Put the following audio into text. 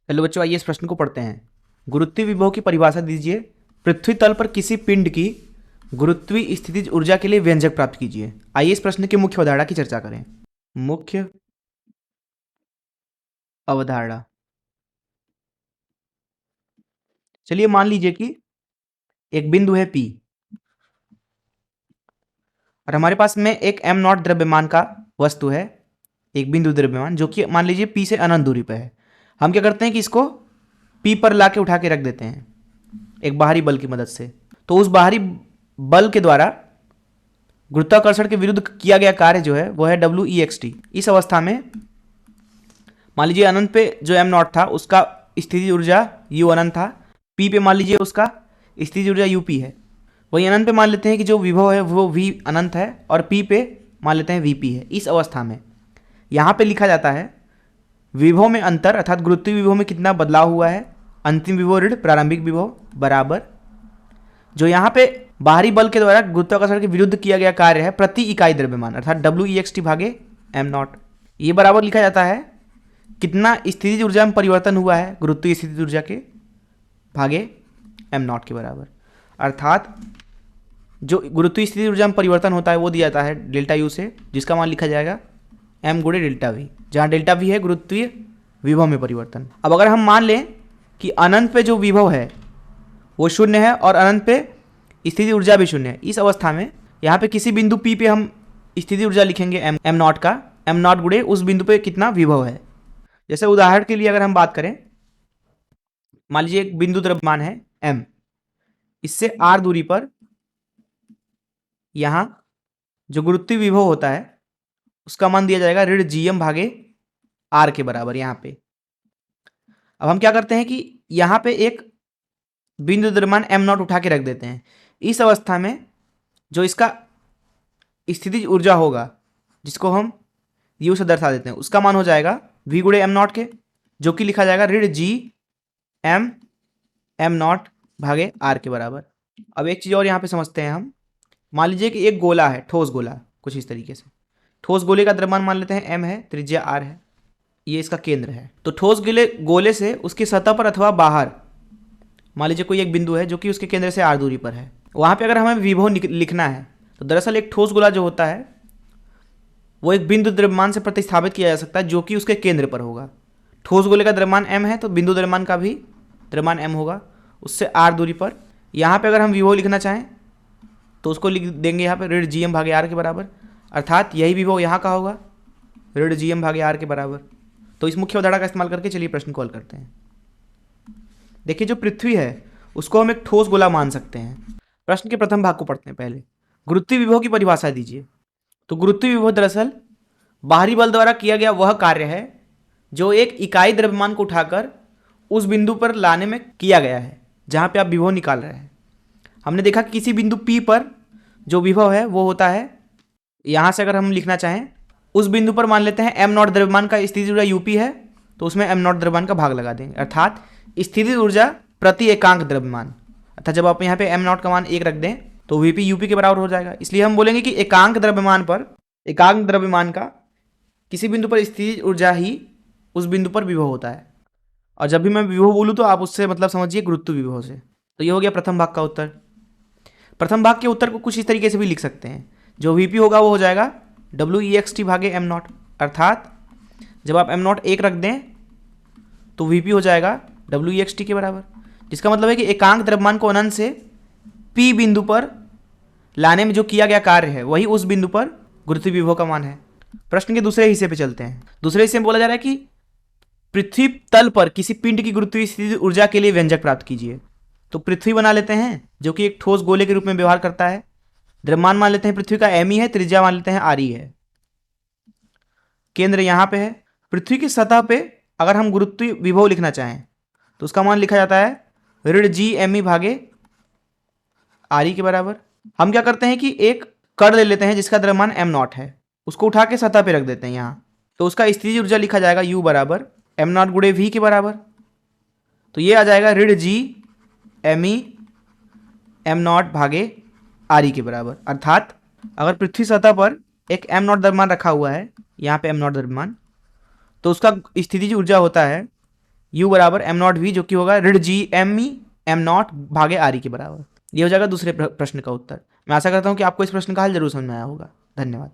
Hello बच्चों, आइए इस प्रश्न को पढ़ते हैं। गुरुत्वीय विभव की परिभाषा दीजिए। पृथ्वी तल पर किसी पिंड की गुरुत्वीय स्थितिज ऊर्जा के लिए व्यंजक प्राप्त कीजिए। आइए इस प्रश्न की मुख्य अवधारणा की चर्चा करें। मुख्य अवधारणा, चलिए मान लीजिए कि एक बिंदु है P और हमारे पास में एक m नॉट द्रव्यमान का वस्तु है, एक बिंदु द्रव्यमान जो कि मान लीजिए P से अनंत दूरी पर है। हम क्या करते हैं कि इसको P पर ला के उठा के रख देते हैं एक बाहरी बल की मदद से। तो उस बाहरी बल के द्वारा गुरुत्वाकर्षण के विरुद्ध किया गया कार्य जो है वो है WEXT। इस अवस्था में मान लीजिए अनंत पे जो m नॉट था उसका स्थितिज ऊर्जा U अनंत था, P पे मान लीजिए उसका स्थितिज ऊर्जा UP है। वही अनंत पे मान लेते हैं कि जो विभव है वो V अनंत है और P पे मान लेते हैं VP है। इस अवस्था में यहाँ पे लिखा जाता है विभव में अंतर अर्थात गुरुत्वीय विभव में कितना बदलाव हुआ है, अंतिम विभव ऋण प्रारंभिक विभव बराबर जो यहाँ पे बाहरी बल के द्वारा गुरुत्वाकर्षण के विरुद्ध किया गया कार्य है प्रति इकाई द्रव्यमान अर्थात WEXT भागे m नॉट। ये बराबर लिखा जाता है कितना स्थितिज ऊर्जा में परिवर्तन हुआ है गुरुत्वीय स्थितिज ऊर्जा के भागे m नॉट के बराबर। अर्थात जो गुरुत्वीय स्थितिज ऊर्जा में परिवर्तन होता है वो दिया जाता है डेल्टा U से, जिसका मान लिखा जाएगा m गुणे डेल्टा V, जहाँ डेल्टा V है गुरुत्वीय विभव में परिवर्तन। अब अगर हम मान लें कि अनंत पे जो विभव है वो शून्य है और अनंत पे स्थितिज ऊर्जा भी शून्य है, इस अवस्था में यहाँ पे किसी बिंदु P पे हम स्थितिज ऊर्जा लिखेंगे m नॉट का, m नॉट गुणे उस बिंदु पे कितना विभव है। जैसे उदाहरण के लिए अगर हम बात करें, मान लीजिए एक बिंदु द्रव्यमान है m, इससे r दूरी पर यहाँ जो गुरुत्वीय विभव होता है उसका मान दिया जाएगा ऋण GM भागे r के बराबर यहाँ पे। अब हम क्या करते हैं कि यहाँ पे एक बिंदु द्रव्यमान m नॉट उठा के रख देते हैं। इस अवस्था में जो इसका स्थितिज ऊर्जा होगा जिसको हम U से दर्शा देते हैं उसका मान हो जाएगा V गुणे m नॉट के, जो कि लिखा जाएगा ऋण GM m नॉट भागे r के बराबर। अब एक चीज़ और यहाँ पे समझते हैं हम। मान लीजिए कि एक गोला है, ठोस गोला, कुछ इस तरीके से। ठोस गोले का द्रव्यमान मान लेते हैं m है, त्रिज्या r है, ये इसका केंद्र है। तो ठोस गोले से उसकी सतह पर अथवा बाहर मान लीजिए कोई एक बिंदु है जो कि उसके केंद्र से r दूरी पर है, वहाँ पे अगर हमें विभव लिखना है तो दरअसल एक ठोस गोला जो होता है वो एक बिंदु द्रव्यमान से प्रतिस्थापित किया जा सकता है जो कि उसके केंद्र पर होगा। ठोस गोले का द्रव्यमान m है तो बिंदु द्रव्यमान का भी द्रव्यमान m होगा उससे r दूरी पर। यहाँ पे अगर हम विभव लिखना चाहें तो उसको लिख देंगे यहाँ पे ऋण GM भागे r के बराबर, अर्थात यही विभव यहाँ का होगा ऋण GM भागे r के बराबर। तो इस मुख्य अवधारणा का इस्तेमाल करके चलिए प्रश्न को हल करते हैं। देखिए जो पृथ्वी है उसको हम एक ठोस गोला मान सकते हैं। प्रश्न के प्रथम भाग को पढ़ते हैं। पहले गुरुत्वीय विभव की परिभाषा दीजिए। तो गुरुत्वीय विभव दरअसल बाहरी बल द्वारा किया गया वह कार्य है जो एक इकाई द्रव्यमान को उठाकर उस बिंदु पर लाने में किया गया है जहाँ पे आप विभव निकाल रहे हैं। हमने देखा कि किसी बिंदु P पर जो विभव है वो होता है, यहाँ से अगर हम लिखना चाहें उस बिंदु पर मान लेते हैं m नॉट द्रव्यमान का स्थितिज ऊर्जा UP है तो उसमें m नॉट द्रव्यमान का भाग लगा देंगे, अर्थात स्थितिज ऊर्जा प्रति एकांक द्रव्यमान। अर्थात जब आप यहाँ पे m नॉट का मान 1 रख दें तो VP UP के बराबर हो जाएगा। इसलिए हम बोलेंगे कि एकांक द्रव्यमान का किसी बिंदु पर स्थितिज ऊर्जा ही उस बिंदु पर विभव होता है। और जब भी मैं विभव बोलूँ तो आप उससे मतलब समझिए गुरुत्वीय विभव से। तो ये हो गया प्रथम भाग का उत्तर। प्रथम भाग के उत्तर को कुछ इस तरीके से भी लिख सकते हैं। जो VP होगा वो हो जाएगा WEXT भागे m नॉट, अर्थात जब आप m नॉट 1 रख दें तो VP हो जाएगा WEXT के बराबर, जिसका मतलब है कि एकांक द्रव्यमान को अनंत से P बिंदु पर लाने में जो किया गया कार्य है वही उस बिंदु पर गुरुत्वीय विभव का मान है। प्रश्न के दूसरे हिस्से पे चलते हैं। दूसरे हिस्से में बोला जा रहा है कि पृथ्वी तल पर किसी पिंड की गुरुत्वीय स्थितिज ऊर्जा के लिए व्यंजक प्राप्त कीजिए। तो पृथ्वी बना लेते हैं जो कि एक ठोस गोले के रूप में व्यवहार करता है। द्रव्यमान मान लेते हैं पृथ्वी का m है, त्रिज्या मान लेते हैं r है, केंद्र यहाँ पे है। पृथ्वी की सतह पे अगर हम गुरुत्वीय विभव लिखना चाहें तो उसका मान लिखा जाता है ऋण GME भागे r के बराबर। हम क्या करते हैं कि एक कण ले लेते हैं जिसका द्रव्यमान m नॉट है, उसको उठा के सतह पे रख देते हैं यहाँ, तो उसका स्थितिज ऊर्जा लिखा जाएगा U बराबर m नॉट गुणे V के बराबर। तो ये आ जाएगा ऋण GME m नॉट भागे r के बराबर। अर्थात अगर पृथ्वी सतह पर एक m नॉट द्रव्यमान रखा हुआ है, यहाँ पे m नॉट द्रव्यमान, तो उसका स्थितिज ऊर्जा होता है U बराबर एम नॉट वी, जो कि होगा ऋण G M E M not भागे आर ई के बराबर। ये हो जाएगा दूसरे प्रश्न का उत्तर। मैं आशा करता हूं कि आपको इस प्रश्न का हल जरूर समझ में आया होगा। धन्यवाद।